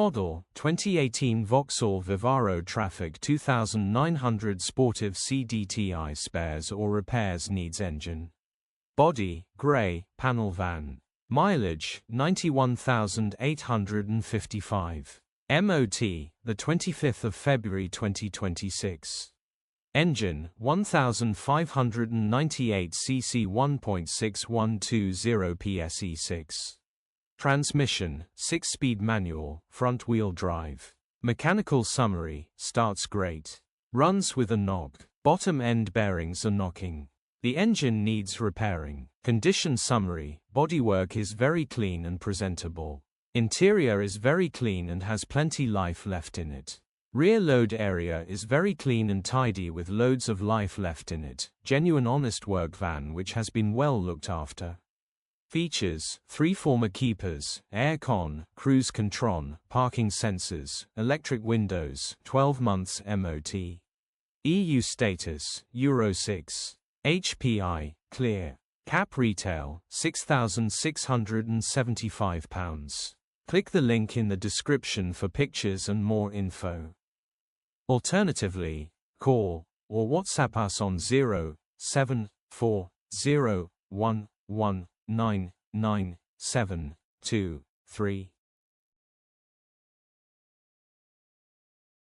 Model, 2018 Vauxhall Vivaro Trafic 2900 Sportive Cdti spares or repairs needs engine. Body, grey, panel van. Mileage, 91,855. MOT, the 25th of February 2026. Engine, 1598 cc 1.6120 PSE6. Transmission, 6-speed manual, front-wheel drive. Mechanical summary, starts great. Runs with a knock. Bottom end bearings are knocking. The engine needs repairing. Condition summary, bodywork is very clean and presentable. Interior is very clean and has plenty life left in it. Rear load area is very clean and tidy with loads of life left in it. Genuine honest work van which has been well looked after. Features, 3 former keepers, aircon, cruise Contron, parking sensors, electric windows, 12 months MOT. EU status, Euro 6. HPI, clear. Cap retail, £6,675. Click the link in the description for pictures and more info. Alternatively, call or WhatsApp us on 07401199723.